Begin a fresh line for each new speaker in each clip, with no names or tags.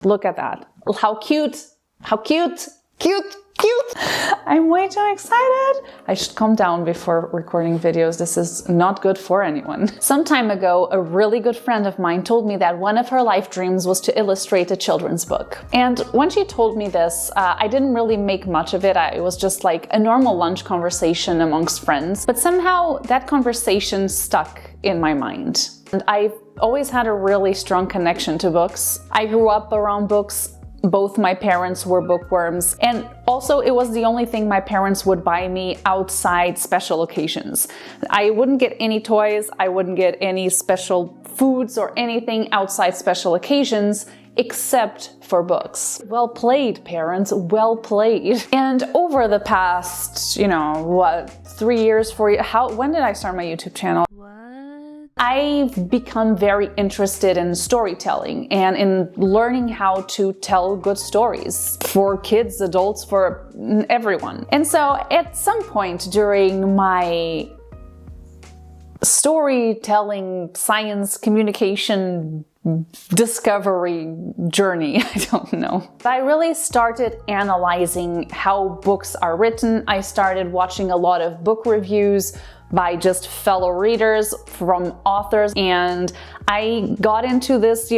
Look at that. How cute. How cute. Cute. Cute. I'm way too excited. I should calm down before recording videos. This is not good for anyone. Some time ago, a really good friend of mine told me that one of her life dreams was to illustrate a children's book. And when she told me this, I didn't really make much of it. It was just like a normal lunch conversation amongst friends. But somehow that conversation stuck in my mind. And I've always had a really strong connection to books. I grew up around books. Both my parents were bookworms, and also it was the only thing my parents would buy me outside special occasions. I wouldn't get any toys, I wouldn't get any special foods or anything outside special occasions except for books. Well played, parents, well played. And over the past, 3 years, 4 years, when did I start my YouTube channel? I've become very interested in storytelling and in learning how to tell good stories for kids, adults, for everyone. And so at some point during my storytelling, science, communication, discovery journey, I don't know. I really started analyzing how books are written. I started watching a lot of book reviews by just fellow readers, from authors, and I got into this,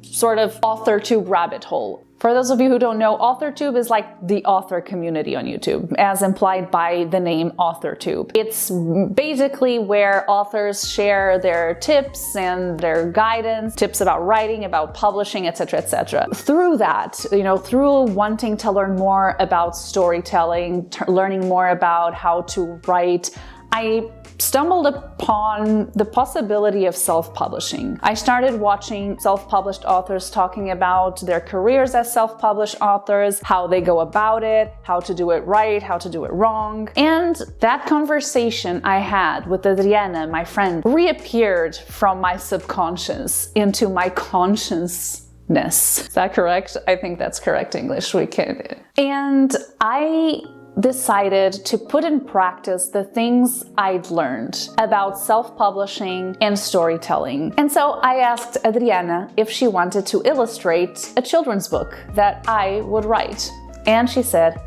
sort of AuthorTube rabbit hole. For those of you who don't know, AuthorTube is like the author community on YouTube, as implied by the name AuthorTube. It's basically where authors share their tips and their guidance, tips about writing, about publishing, etc., etc. Through that, through wanting to learn more about storytelling, learning more about how to write, I stumbled upon the possibility of self-publishing. I started watching self-published authors talking about their careers as self-published authors, how they go about it, how to do it right, how to do it wrong. And that conversation I had with Adriana, my friend, reappeared from my subconscious into my consciousness. Is that correct? I think that's correct English. And I decided to put in practice the things I'd learned about self-publishing and storytelling. And so I asked Adriana if she wanted to illustrate a children's book that I would write. And she said,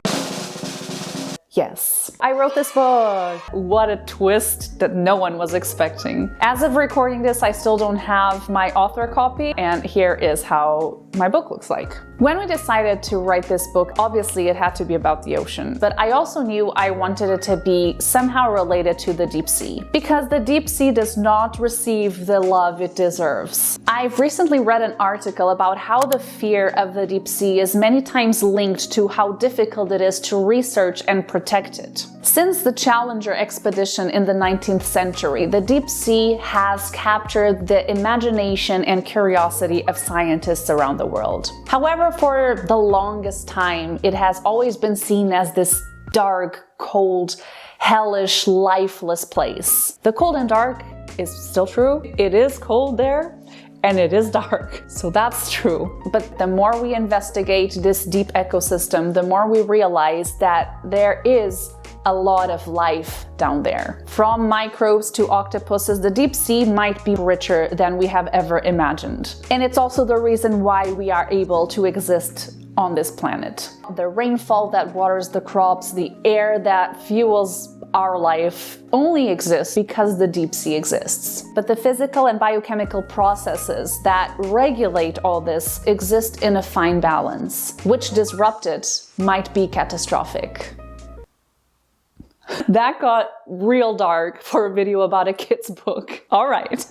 yes. I wrote this book. What a twist that no one was expecting. As of recording this, I still don't have my author copy, and here is how my book looks like. When we decided to write this book, obviously it had to be about the ocean, but I also knew I wanted it to be somehow related to the deep sea, because the deep sea does not receive the love it deserves. I've recently read an article about how the fear of the deep sea is many times linked to how difficult it is to research and protect it. Since the Challenger expedition in the 19th century, the deep sea has captured the imagination and curiosity of scientists around the world. However, for the longest time, it has always been seen as this dark, cold, hellish, lifeless place. The cold and dark is still true. It is cold there. And it is dark, so that's true. But the more we investigate this deep ecosystem, the more we realize that there is a lot of life down there. From microbes to octopuses, the deep sea might be richer than we have ever imagined. And it's also the reason why we are able to exist on this planet. The rainfall that waters the crops, the air that fuels our life only exists because the deep sea exists. But the physical and biochemical processes that regulate all this exist in a fine balance, which disrupted might be catastrophic. That got real dark for a video about a kid's book. All right.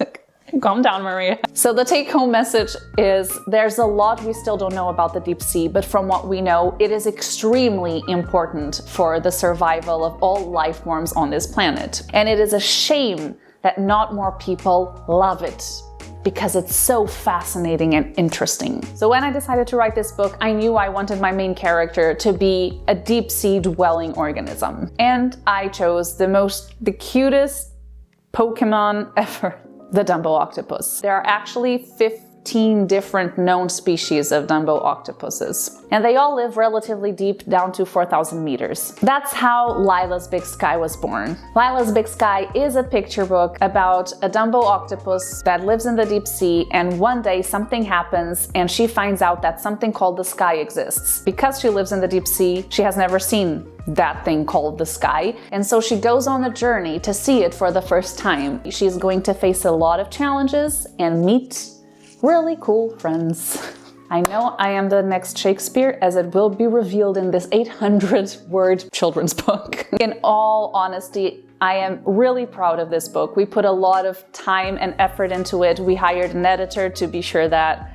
Calm down, Maria. So the take-home message is there's a lot we still don't know about the deep sea, but from what we know, it is extremely important for the survival of all life forms on this planet. And it is a shame that not more people love it, because it's so fascinating and interesting. So when I decided to write this book, I knew I wanted my main character to be a deep sea dwelling organism. And I chose the cutest Pokemon ever. The Dumbo octopus. There are actually 15 18 different known species of Dumbo octopuses. And they all live relatively deep, down to 4,000 meters. That's how Lila's Big Sky was born. Lila's Big Sky is a picture book about a Dumbo octopus that lives in the deep sea, and one day something happens and she finds out that something called the sky exists. Because she lives in the deep sea, she has never seen that thing called the sky, and so she goes on a journey to see it for the first time. She's going to face a lot of challenges and meet really cool friends. I know I am the next Shakespeare, as it will be revealed in this 800-word children's book. In all honesty, I am really proud of this book. We put a lot of time and effort into it. We hired an editor to be sure that,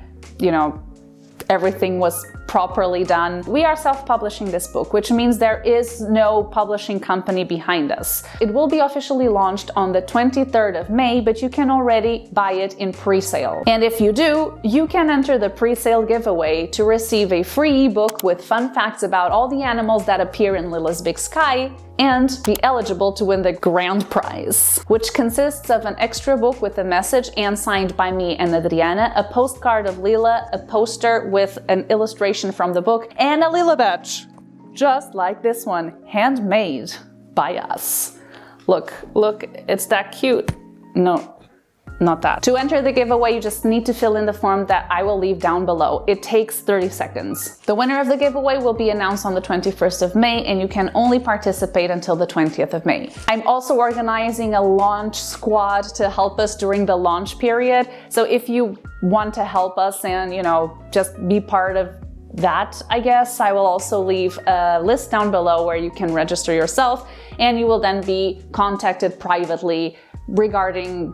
everything was properly done. We are self-publishing this book, which means there is no publishing company behind us. It will be officially launched on the 23rd of May, but you can already buy it in pre-sale. And if you do, you can enter the pre-sale giveaway to receive a free ebook with fun facts about all the animals that appear in Lila's Big Sky, and be eligible to win the grand prize, which consists of an extra book with a message and signed by me and Adriana, a postcard of Lila, a poster with an illustration from the book, and a Lila badge, just like this one, handmade by us. Look, it's that cute. No, not that. To enter the giveaway, you just need to fill in the form that I will leave down below. It takes 30 seconds. The winner of the giveaway will be announced on the 21st of May, and you can only participate until the 20th of May. I'm also organizing a launch squad to help us during the launch period. So if you want to help us and, just be part of that, I guess, I will also leave a list down below where you can register yourself, and you will then be contacted privately regarding,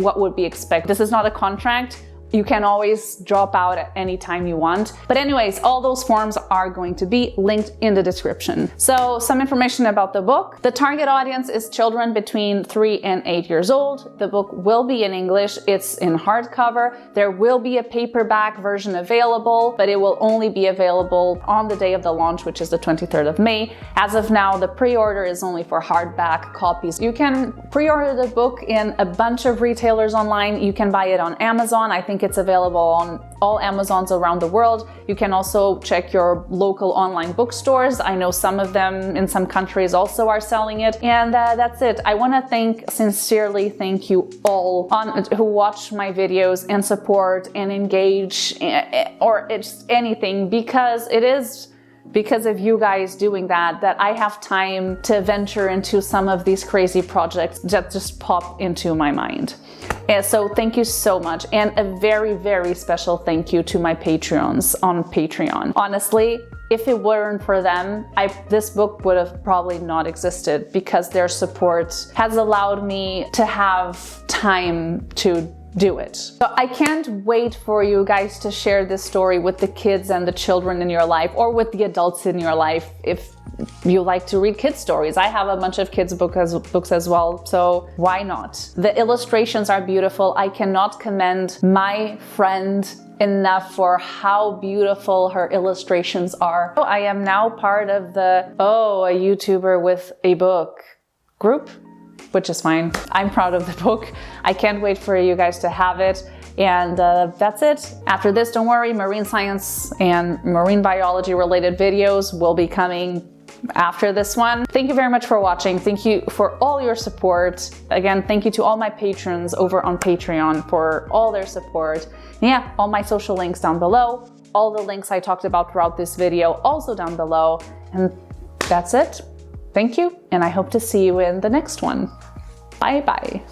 what would be expected. This is not a contract. You can always drop out at any time you want. But anyways, all those forms are going to be linked in the description. So some information about the book. The target audience is children between 3 and 8 years old. The book will be in English. It's in hardcover. There will be a paperback version available, but it will only be available on the day of the launch, which is the 23rd of May. As of now, the pre-order is only for hardback copies. You can pre-order the book in a bunch of retailers online. You can buy it on Amazon. I think it's available on all Amazons around the world. You can also check your local online bookstores. I know some of them in some countries also are selling it. And that's it. I want to sincerely thank you all who watch my videos and support and engage or it's anything, because it is because of you guys doing that I have time to venture into some of these crazy projects that just pop into my mind. And so thank you so much, and a very, very special thank you to my Patreons on Patreon. Honestly, if it weren't for them, this book would have probably not existed, because their support has allowed me to have time to do it. So I can't wait for you guys to share this story with the kids and the children in your life, or with the adults in your life if you like to read kids stories. I have a bunch of kids books as well, so why not? The illustrations are beautiful. I cannot commend my friend enough for how beautiful her illustrations are. I am now part of the a YouTuber with a book group, which is fine. I'm proud of the book. I can't wait for you guys to have it. And that's it. After this, don't worry, marine science and marine biology related videos will be coming after this one. Thank you very much for watching. Thank you for all your support. Again, thank you to all my patrons over on Patreon for all their support. Yeah, all my social links down below. All the links I talked about throughout this video also down below. And that's it. Thank you, and I hope to see you in the next one. Bye bye.